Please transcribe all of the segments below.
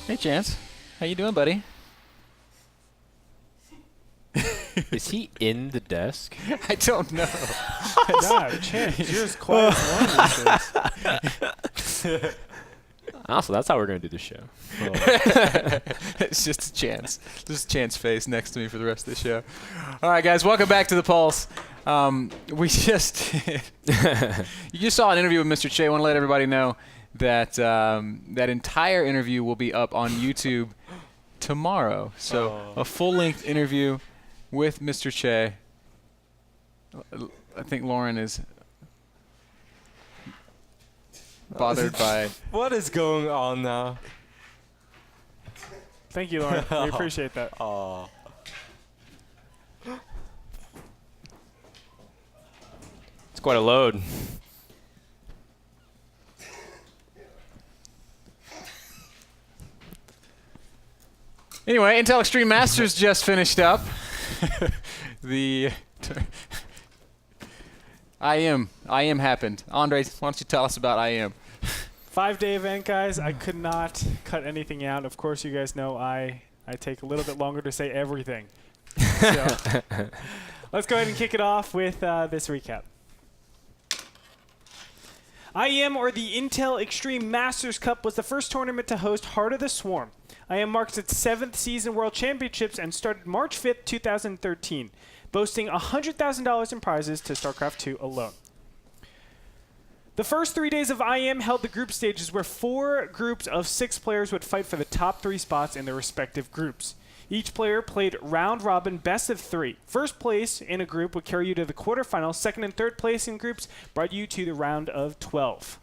Hey, Chance. How you doing, buddy? Is he in the desk? I don't know. Nah, Chance, you're as quiet as one these days. Also, that's how we're going to do the show. It's just a Chance. Just a Chance face next to me for the rest of the show. All right, guys, welcome back to the Pulse. You just saw an interview with Mr. Che. I want to let everybody know that that entire interview will be up on YouTube tomorrow. So a full-length interview with Mr. Che. I think Lauren is bothered by... What is going on now? Thank you, Lauren. We appreciate that. It's quite a load. Anyway, Intel Extreme Masters just finished up. The IEM happened. Andre, why don't you tell us about IEM? 5-day event, guys. I could not cut anything out. Of course, you guys know I take a little bit longer to say everything. So let's go ahead and kick it off with this recap. IEM, or the Intel Extreme Masters Cup, was the first tournament to host Heart of the Swarm. IEM marks its 7th season World Championships and started March 5th, 2013, boasting $100,000 in prizes to StarCraft II alone. The first 3 days of IEM held the group stages where 4 groups of 6 players would fight for the top 3 spots in their respective groups. Each player played round-robin best of 3. First place in a group would carry you to the quarterfinals. Second and third place in groups brought you to the round of 12.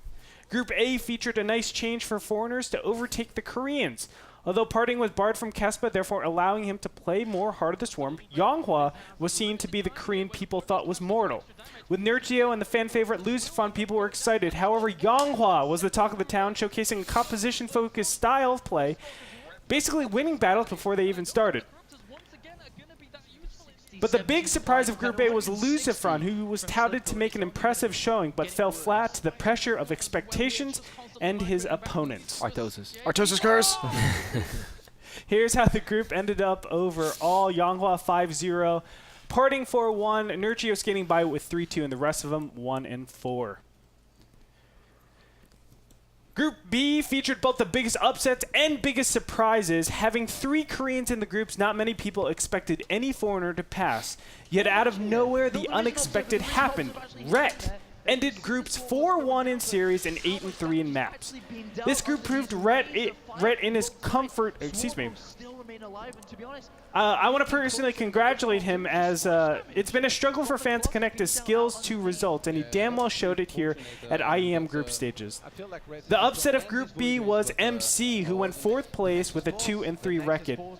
Group A featured a nice change for foreigners to overtake the Koreans. Although parting was barred from Kespa, therefore allowing him to play more Heart of the Swarm, Yonghwa was seen to be the Korean people thought was mortal. With Nergio and the fan favorite Lucifon, people were excited. However, Yonghwa was the talk of the town, showcasing a composition-focused style of play, basically winning battles before they even started. But the big surprise of Group A was Lucifon, who was touted to make an impressive showing, but fell flat to the pressure of expectations and his opponents. Artosis curse! Here's how the group ended up overall. Yonghua 5-0, parting 4-1, Nergio skating by with 3-2, and the rest of them 1-4. Group B featured both the biggest upsets and biggest surprises. Having 3 Koreans in the groups, not many people expected any foreigner to pass. Yet out of nowhere, the unexpected happened. Rhett ended groups 4-1 in series and 8-3 in maps. This group proved Rhett in his comfort. Excuse me. I want to personally congratulate him, as it's been a struggle for fans to connect his skills to results, and he damn well showed it here at IEM group stages. The upset of Group B was MC, who went 4th place with a 2-3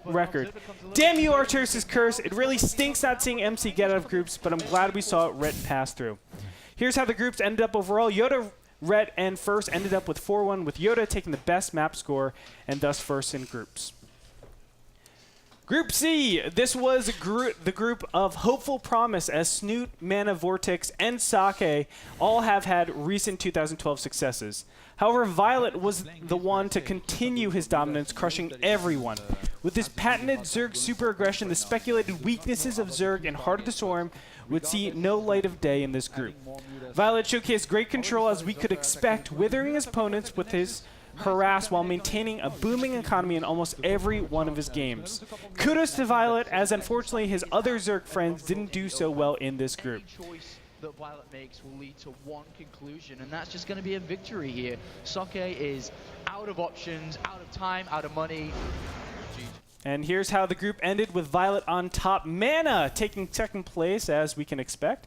record. Damn you, Artosis Curse. It really stinks not seeing MC get out of groups, but I'm glad we saw Rhett pass through. Here's how the groups ended up overall. Yoda, Rhett, and First ended up with 4-1, with Yoda taking the best map score and thus first in groups. Group C, this was the group of hopeful promise, as Snoot, Mana Vortex, and Sake all have had recent 2012 successes. However, Violet was the one to continue his dominance, crushing everyone. With his patented Zerg super aggression, the speculated weaknesses of Zerg and Heart of the Swarm would see no light of day in this group. Violet showcased great control, as we could expect, withering his opponents with his harass while maintaining a booming economy in almost every one of his games. Kudos to Violet, as unfortunately his other Zerg friends didn't do so well in this group. That Violet makes will lead to one conclusion, and that's just going to be a victory here. Sake is out of options, out of time, out of money. And here's how the group ended, with Violet on top, Mana taking 2nd place, as we can expect,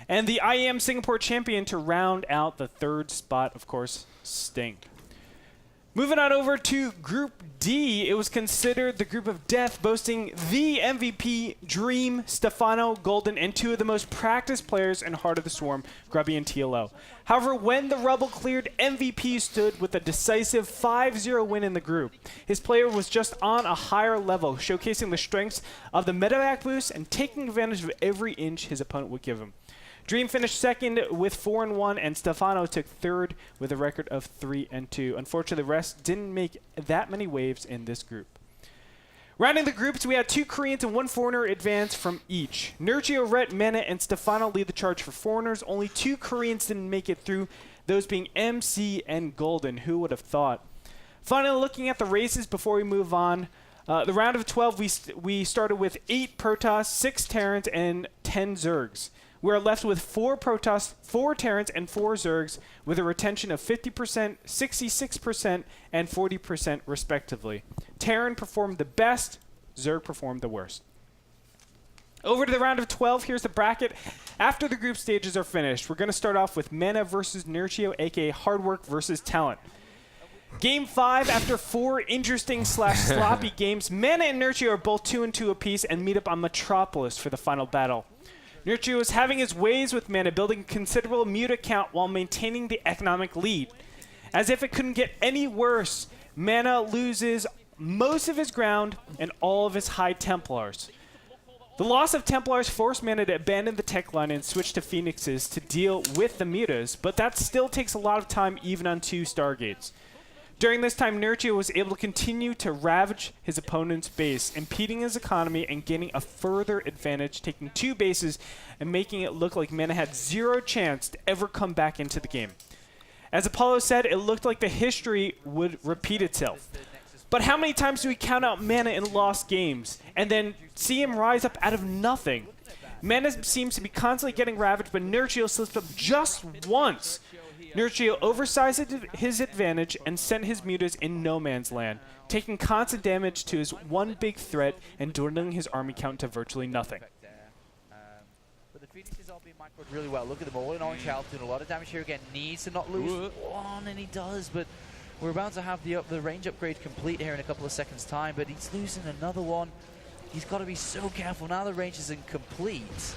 and the IEM Singapore champion to round out the 3rd spot, of course, Sting. Moving on over to Group D, it was considered the group of death, boasting the MVP, Dream, Stefano, Golden, and 2 of the most practiced players in Heart of the Swarm, Grubby and TLO. However, when the rubble cleared, MVP stood with a decisive 5-0 win in the group. His player was just on a higher level, showcasing the strengths of the medevac boost and taking advantage of every inch his opponent would give him. Dream finished second with 4-1, and Stefano took third with a record of 3-2. Unfortunately, the rest didn't make that many waves in this group. Rounding the groups, we had 2 Koreans and 1 foreigner advance from each. Nurgio, Rhett, Mana, and Stefano lead the charge for foreigners. Only 2 Koreans didn't make it through, those being MC and Golden. Who would have thought? Finally, looking at the races before we move on, the round of 12, we started with 8 Protoss, 6 Terrans, and 10 Zergs. We are left with 4 Protoss, 4 Terrans, and 4 Zergs with a retention of 50%, 66%, and 40% respectively. Terran performed the best, Zerg performed the worst. Over to the round of 12, here's the bracket. After the group stages are finished, we're going to start off with Mana versus Nurgio, aka Hard Work versus Talent. Game 5, after 4 interesting / sloppy games, Mana and Nurgio are both 2-2 apiece and meet up on Metropolis for the final battle. Nurgio is having his ways with Mana, building a considerable muta count while maintaining the economic lead. As if it couldn't get any worse, Mana loses most of his ground and all of his high Templars. The loss of Templars forced Mana to abandon the tech line and switch to Phoenixes to deal with the mutas, but that still takes a lot of time even on 2 Stargates. During this time, Nurgio was able to continue to ravage his opponent's base, impeding his economy and gaining a further advantage, taking 2 bases and making it look like Mana had 0 chance to ever come back into the game. As Apollo said, it looked like the history would repeat itself. But how many times do we count out Mana in lost games and then see him rise up out of nothing? Mana seems to be constantly getting ravaged, but Nurgio slipped up just once. Nurgio oversized his advantage and sent his mutas in no man's land, taking constant damage to his one big threat and dwindling his army count to virtually nothing. But the Phoenixes are being microed really well. Look at them all in orange health, doing a lot of damage here again. Needs to not lose one, and he does, but we're about to have the range upgrade complete here in a couple of seconds' time, but he's losing another one. He's got to be so careful. Now the range isn't complete.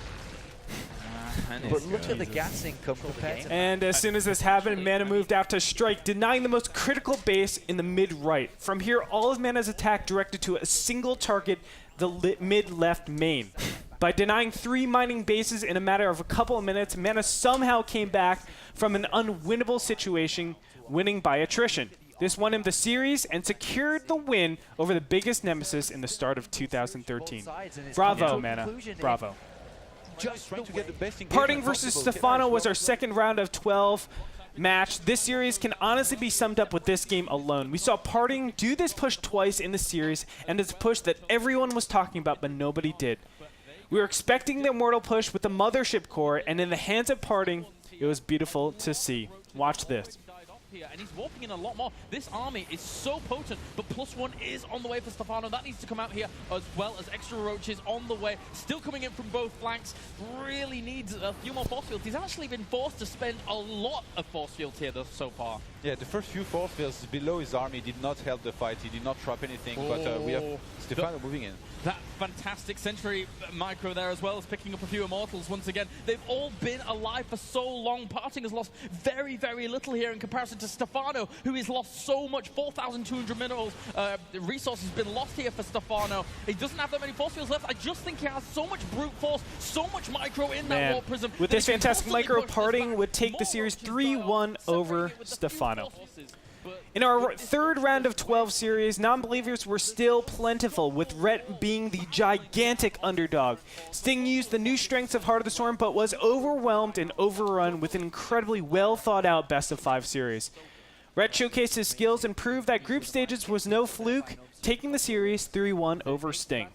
But look at the gassing compared to... And as soon as this happened, Mana moved out to strike, denying the most critical base in the mid-right. From here, all of Mana's attack directed to a single target, the mid-left main. By denying 3 mining bases in a matter of a couple of minutes, Mana somehow came back from an unwinnable situation, winning by attrition. This won him the series and secured the win over the biggest nemesis in the start of 2013. Bravo, Mana. Bravo. Parting versus Stefano was our second round of 12 match. This series can honestly be summed up with this game alone. We saw Parting do this push twice in the series, and it's a push that everyone was talking about, but nobody did. We were expecting the Immortal push with the Mothership core, and in the hands of Parting, it was beautiful to see. Watch this. And he's warping in a lot more. This army is so potent, but +1 is on the way for Stefano. That needs to come out here, as well as extra roaches on the way. Still coming in from both flanks. Really needs a few more force fields. He's actually been forced to spend a lot of force fields here so far. Yeah, the first few force fields below his army did not help the fight. He did not trap anything, but we have Stefano moving in. That fantastic Sentry micro there, as well as picking up a few Immortals once again. They've all been alive for so long. Parting has lost very, very little here in comparison to Stefano, who has lost so much. 4,200 minerals resources been lost here for Stefano. He doesn't have that many force fields left. I just think he has so much brute force, so much micro in that Warp Prism. With this fantastic micro, Parting would take the series 3-1 over Stefano. In our third round of 12 series, non-believers were still plentiful, with Rhett being the gigantic underdog. Sting used the new strengths of Heart of the Storm, but was overwhelmed and overrun with an incredibly well-thought-out best-of-5 series. Rhett showcased his skills and proved that group stages was no fluke, taking the series 3-1 over Sting.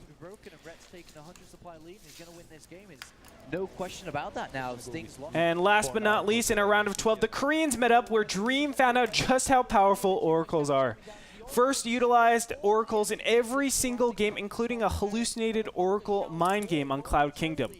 No question about that now. Sting's lost. And last but not least, in our round of 12, the Koreans met up where Dream found out just how powerful oracles are. First utilized oracles in every single game, including a hallucinated oracle mind game on Cloud Kingdom.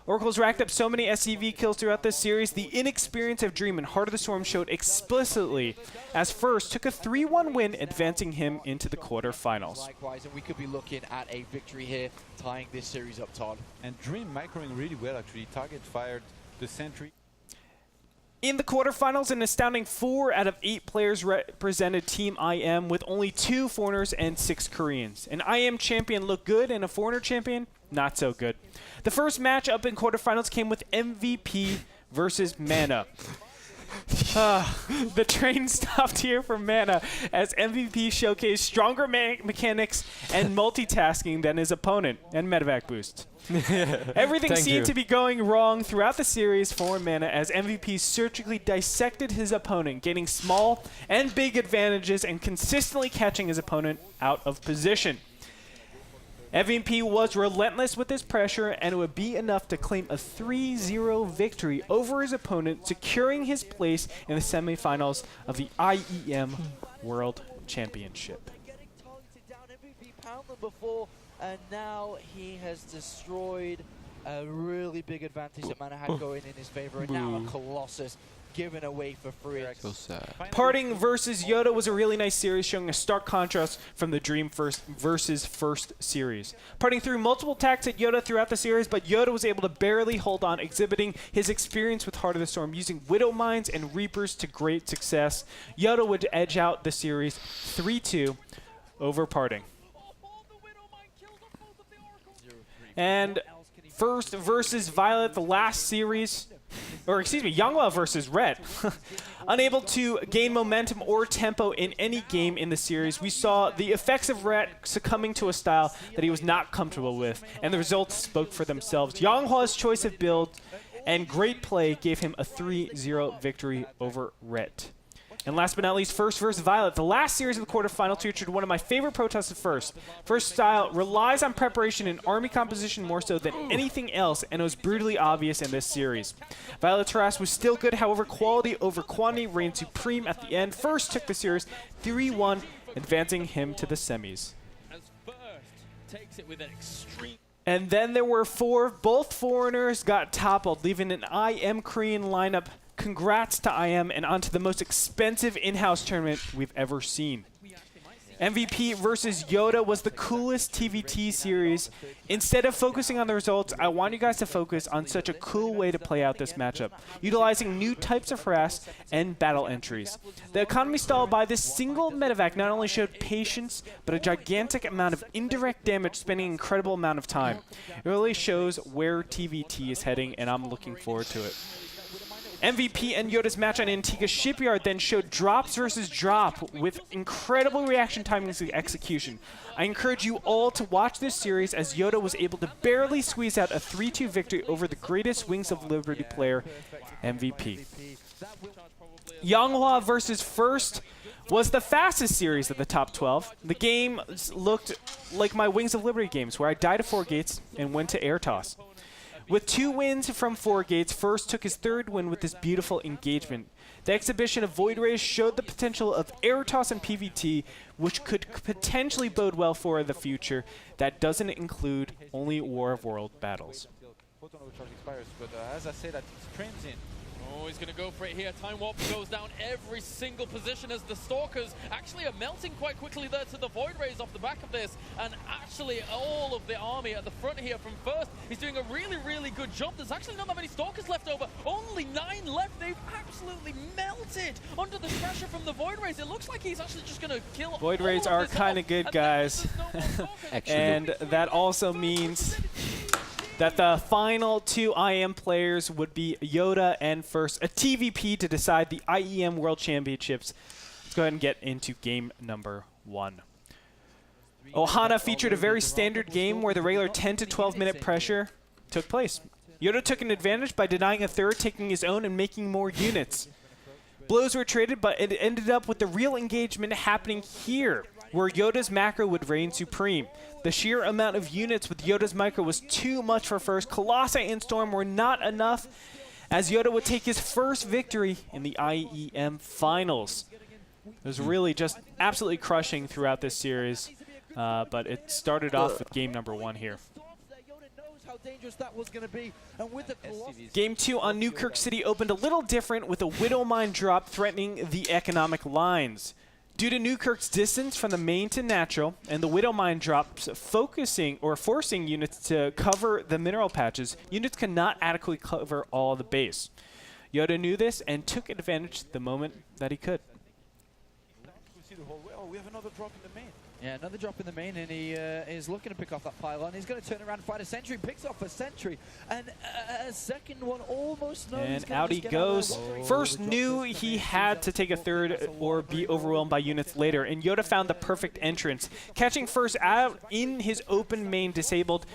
Oracles racked up so many SCV kills throughout this series, the inexperience of Dream and Heart of the Storm showed explicitly, as First took a 3-1 win, advancing him into the quarterfinals. Likewise, and we could be looking at a victory here, tying this series up, Todd. And Dream microing really well, actually. Target fired the Sentry. In the quarterfinals, an astounding 4 out of 8 players represented Team IEM, with only 2 foreigners and 6 Koreans. An IEM champion looked good, and a foreigner champion not so good. The first match up in quarterfinals came with MVP versus Mana. The train stopped here for Mana as MVP showcased stronger mechanics and multitasking than his opponent, and medevac boost. Everything seemed to be going wrong throughout the series for Mana as MVP surgically dissected his opponent, gaining small and big advantages and consistently catching his opponent out of position. MVP was relentless with his pressure, and it would be enough to claim a 3-0 victory over his opponent, securing his place in the semifinals of the IEM World Championship. Getting targeted down, MVP pound them before, and now he has destroyed a really big advantage that Mana had going in his favor, and now a Colossus given away for free. So sad. Parting versus Yoda was a really nice series, showing a stark contrast from the Dream versus First series. Parting through multiple attacks at Yoda throughout the series, but Yoda was able to barely hold on, exhibiting his experience with Heart of the Storm, using Widow Mines and Reapers to great success. Yoda would edge out the series 3-2 over Parting. And First versus Violet, the last series, or excuse me, Youngwa versus Red. Unable to gain momentum or tempo in any game in the series, we saw the effects of Red succumbing to a style that he was not comfortable with, and the results spoke for themselves. Yonghwa's choice of build and great play gave him a 3-0 victory over Red. And last but not least, First versus Violet. The last series of the quarterfinals featured one of my favorite protests of First. First style relies on preparation and army composition more so than anything else, and it was brutally obvious in this series. Violet's harass was still good, however, quality over quantity reigned supreme at the end. First took the series 3-1, advancing him to the semis. As First takes it with an extreme. And then there were four. Both foreigners got toppled, leaving an IEM Korean lineup. Congrats to IEM and onto the most expensive in-house tournament we've ever seen. MVP versus Yoda was the coolest TVT series. Instead of focusing on the results, I want you guys to focus on such a cool way to play out this matchup, utilizing new types of harass and battle entries. The economy stall by this single medevac not only showed patience, but a gigantic amount of indirect damage, spending an incredible amount of time. It really shows where TVT is heading, and I'm looking forward to it. MVP and Yoda's match on Antigua Shipyard then showed drops versus drop with incredible reaction timing and execution. I encourage you all to watch this series as Yoda was able to barely squeeze out a 3-2 victory over the greatest Wings of Liberty player, MVP. Yonghwa versus First was the fastest series of the top 12. The game looked like my Wings of Liberty games, where I died at 4 gates and went to air toss. With 2 wins from 4 gates, First took his 3rd win with this beautiful engagement. The exhibition of Void Rays showed the potential of air toss and PvT, which could potentially bode well for the future. That doesn't include only War of World battles. But as I said, that it's transient. Oh, he's going to go for it here. Time Warp goes down every single position as the Stalkers actually are melting quite quickly there to the Void Rays off the back of this. And actually all of the army at the front here from First is doing a really, really good job. There's actually not that many Stalkers left over. Only 9 left. They've absolutely melted under the pressure from the Void Rays. It looks like he's actually just going to kill Void Rays are kind of good, guys. And that also means that the final 2 IEM players would be Yoda and First, a TVP to decide the IEM World Championships. Let's go ahead and get into game number 1. Ohana featured a very standard game where the regular 10 to 12 minute pressure took place. Yoda took an advantage by denying a third, taking his own and making more units. Blows were traded, but it ended up with the real engagement happening here, where Yoda's macro would reign supreme. The sheer amount of units with Yoda's micro was too much for First. Colossi and Storm were not enough, as Yoda would take his first victory in the IEM Finals. It was really just absolutely crushing throughout this series, but it started off with game number 1 here. Game 2 on Newkirk City opened a little different, with a Widow Mine drop threatening the economic lines. Due to Newkirk's distance from the main to natural, and the Widow Mine drops forcing units to cover the mineral patches, units cannot adequately cover all the base. Yoda knew this and took advantage the moment that he could. see the whole way. Oh, we have another drop in the main. Yeah, another drop in the main, and he is looking to pick off that pylon. He's going to turn around and fight a sentry, picks off a sentry, and a second one almost knows. And out he goes. First knew he had to take a third or be overwhelmed by units later, and Yoda found the perfect entrance. Catching first out in his open main disabled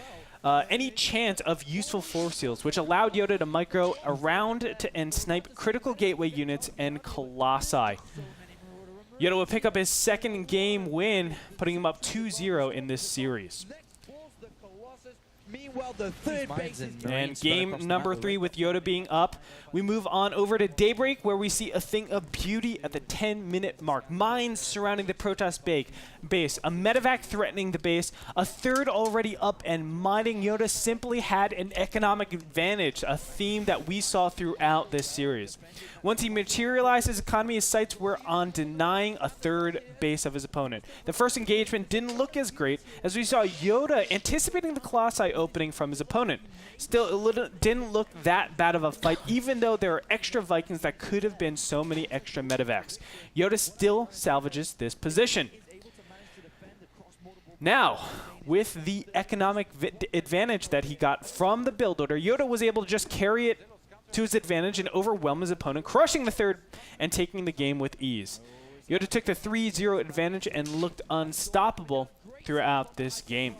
any chance of useful force seals, which allowed Yoda to micro around and snipe critical gateway units and Colossi. Yoda will pick up his second game win, putting him up 2-0 in this series. Meanwhile, the third base is and game number 3 with Yoda being up. We move on over to Daybreak, where we see a thing of beauty at the 10-minute mark. Mines surrounding the Protoss base, a medevac threatening the base, a third already up, and mining. Yoda simply had an economic advantage, a theme that we saw throughout this series. Once he materialized his economy, his sights were on denying a third base of his opponent. The first engagement didn't look as great, as we saw Yoda anticipating the Colossi opening from his opponent. Still, it didn't look that bad of a fight, even though there are extra Vikings that could have been so many extra medevacs. Yoda still salvages this position. Now, with the economic advantage that he got from the build order, Yoda was able to just carry it to his advantage and overwhelm his opponent, crushing the third and taking the game with ease. Yoda took the 3-0 advantage and looked unstoppable throughout this game.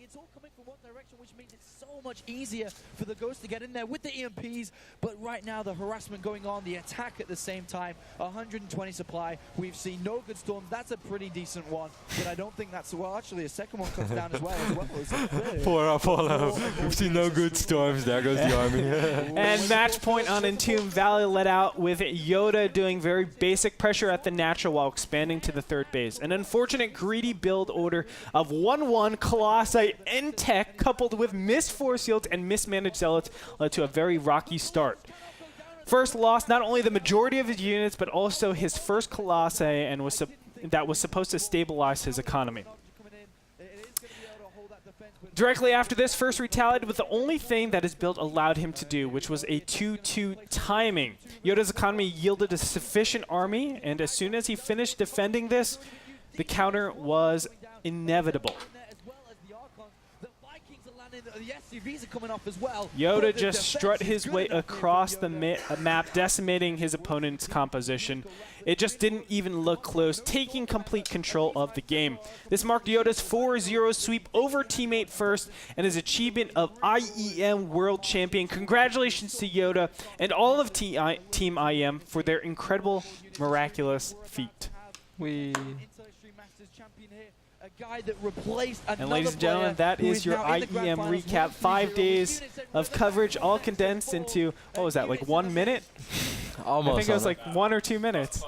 It's all coming from one direction, which means it's so much easier for the Ghost to get in there with the EMPs. But right now, the harassment going on, the attack at the same time, 120 supply. We've seen no good storms. That's a pretty decent one, but I don't think that's, well, actually, a second one comes down as well. Poor Apollo. We've seen no good storms. There goes the army. And match point on Entomb Valley let out with Yoda doing very basic pressure at the natural while expanding to the third base. An unfortunate greedy build order of 1-1 Colossi and Tech coupled with missed force yields and mismanaged zealots led to a very rocky start. First lost not only the majority of his units, but also his first Colossi, and that was supposed to stabilize his economy. Directly after this, first retaliated with the only thing that his build allowed him to do, which was a 2-2 timing. Yoda's economy yielded a sufficient army, and as soon as he finished defending this, the counter was inevitable. The SUVs are coming off as well. Yoda just strut his way across the map, decimating his opponent's composition. It just didn't even look close, taking complete control of the game. This marked Yoda's 4-0 sweep over teammate first and his achievement of IEM World Champion. Congratulations to Yoda and all of Team IEM for their incredible, miraculous feat. A guy that replaced another and ladies and gentlemen, that is your IEM recap. 5 days of coverage, all condensed into, what was that, like 1 minute? Almost. I think it was like 1 or 2 minutes.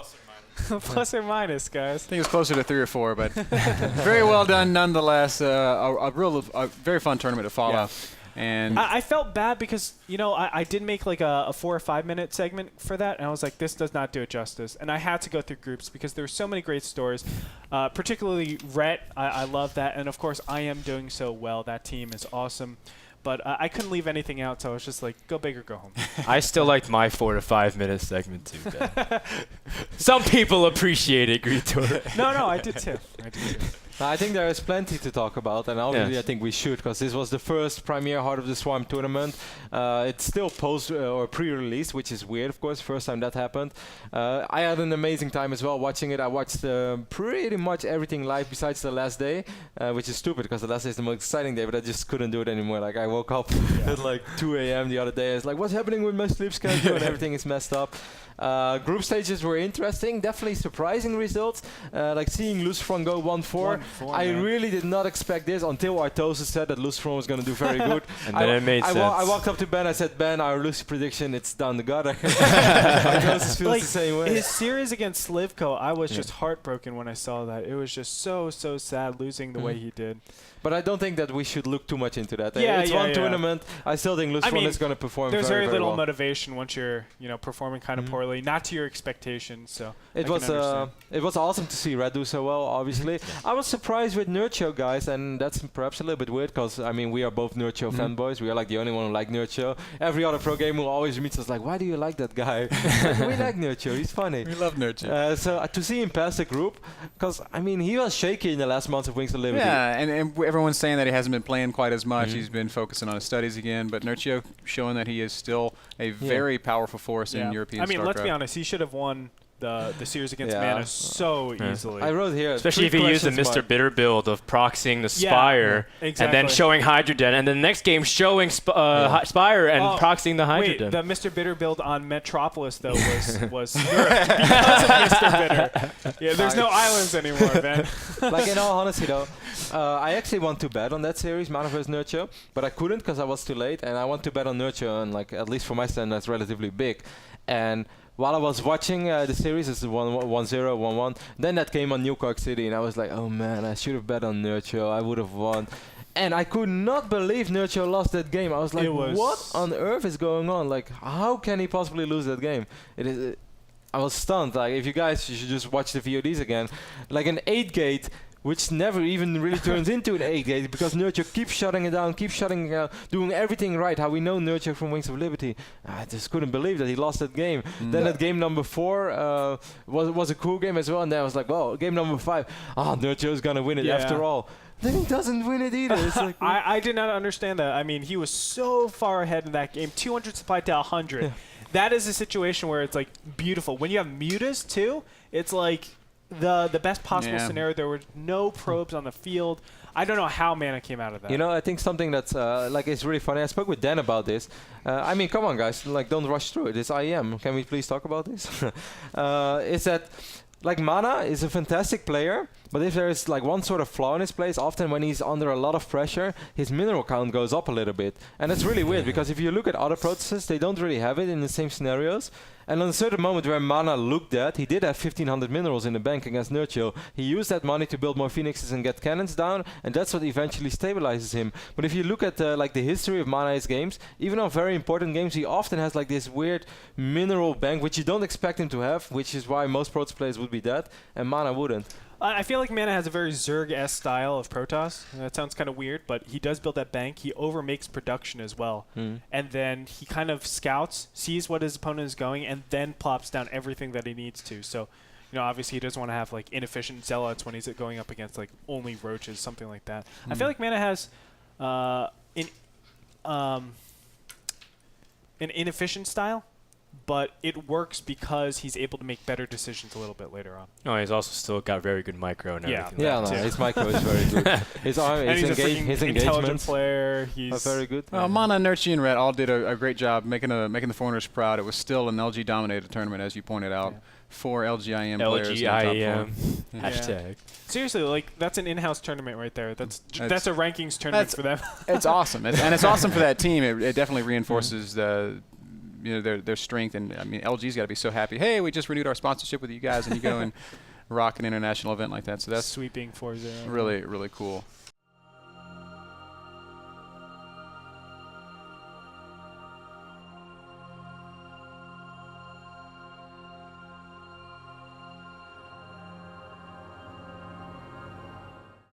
Plus or minus, guys. I think it was closer to 3 or 4, but very well done nonetheless. A very fun tournament to follow. Yeah. And I felt bad because, you know, I did make like a 4 or 5 minute segment for that, and I was like, this does not do it justice. And I had to go through groups because there were so many great stories, particularly Rhett. I love that. And, of course, I am doing so well. That team is awesome. But I couldn't leave anything out, so I was just like, go big or go home. I still liked my 4 to 5 minute segment too, Ben. Some people appreciate it, Gretorp. No, I did too. I think there is plenty to talk about, and obviously Yes. I think we should, because this was the first premier Heart of the Swarm tournament. It's still post or pre-release, which is weird, of course. First time that happened. I had an amazing time as well watching it. I watched pretty much everything live besides the last day, which is stupid because the last day is the most exciting day, but I just couldn't do it anymore. Like I woke up at like 2 a.m. the other day. I was like, what's happening with my sleep schedule? And everything is messed up. Group stages were interesting, definitely surprising results. Like seeing Lucifron go 1-4. I really did not expect this until Artosis said that Lucifron was going to do very good. And then it made sense. I walked up to Ben, I said, Ben, our Lucy prediction, it's down the gutter. Artosis feels like, the same way. His series against Slivko, I was just heartbroken when I saw that. It was just so sad losing the way he did. But I don't think that we should look too much into that. Yeah, It's one tournament. I still think Lucifron is going to perform there's very, very little well. motivation once you're, performing kind of poorly, not to your expectations. So It was awesome to see Red do so well. Obviously, I was surprised with Nurture, guys, and that's perhaps a little bit weird because, I mean, we are both Nurture fanboys. We are like the only one who like Nurture. Every other pro gamer who always meets us like, why do you like that guy? Like, we like Nurture. He's funny. We love Nurture. So to see him pass the group, because, I mean, he was shaky in the last months of Wings of Liberty. Yeah, and everyone's saying that he hasn't been playing quite as much. He's been focusing on his studies again. But Nurture showing that he is still a very powerful force in European I mean, let's be StarCraft. honest. He should have won the series against Mana so easily. I wrote here, especially if you use the MrBitter build of proxying the Spire and then showing Hydroden, and then the next game showing Spire and proxying the Hydroden. Wait, the MrBitter build on Metropolis though was nerfed because of MrBitter. Yeah, there's no islands anymore, man. Like, in all honesty though, I actually want to bet on that series, Mana vs Nurture, but I couldn't because I was too late, and I want to bet on Nurture, and like at least for my standards, relatively big. And while I was watching the series, it's 1-0, 1-1. Then that came on New York City, and I was like, oh man, I should have bet on Nurture. I would have won. And I could not believe Nurture lost that game. I was like, what on earth is going on? Like, how can he possibly lose that game? I was stunned. Like, if you guys, you should just watch the VODs again. Like an 8-gate, which never even really turns into an 8-gate because Nurture keeps shutting it down, doing everything right, how we know Nurture from Wings of Liberty. I just couldn't believe that he lost that game. Then that game number 4 was a cool game as well, and then I was like, well, game number 5, Nurture is going to win it after all. Then he doesn't win it either. It's like I did not understand that. I mean, he was so far ahead in that game, 200 supply to 100. Yeah. That is a situation where it's like beautiful. When you have mutas too, it's like the best possible scenario. There were no probes on the field. I don't know how Mana came out of that. You know, I think something that's like it's really funny. I spoke with Dan about this. I mean, come on, guys, like don't rush through it. It's IEM. Can we please talk about this? Is that like Mana is a fantastic player, but if there is like one sort of flaw in his plays, often when he's under a lot of pressure, his mineral count goes up a little bit. And it's really weird because if you look at other processes, they don't really have it in the same scenarios. And on a certain moment where Mana looked at, he did have 1,500 minerals in the bank against Nurture. He used that money to build more phoenixes and get cannons down, and that's what eventually stabilizes him. But if you look at like the history of Mana's games, even on very important games, he often has like this weird mineral bank, which you don't expect him to have, which is why most Protoss players would be dead, and Mana wouldn't. I feel like Mana has a very Zerg-esque style of Protoss. That sounds kind of weird, but he does build that bank. He overmakes production as well. And then he kind of scouts, sees what his opponent is going, and then plops down everything that he needs to. So, you know, obviously he doesn't want to have like inefficient zealots when he's going up against like only roaches, something like that. I feel like Mana has an inefficient style, but it works because he's able to make better decisions a little bit later on. Oh, he's also still got very good micro and everything. Yeah, no, his micro is very good. His intelligent player. He's very good. Mana, Nurture, and Red all did a great job making the foreigners proud. It was still an LG-dominated tournament, as you pointed out. 4 LGIM players. LGIM. Hashtag. Seriously, like that's an in-house tournament right there. That's a rankings tournament for them. It's awesome, and it's awesome for that team. It definitely reinforces their strength, and I mean LG's got to be so happy. Hey, we just renewed our sponsorship with you guys, and you go and rock an international event like that. So that's sweeping 4-0. Really, really cool.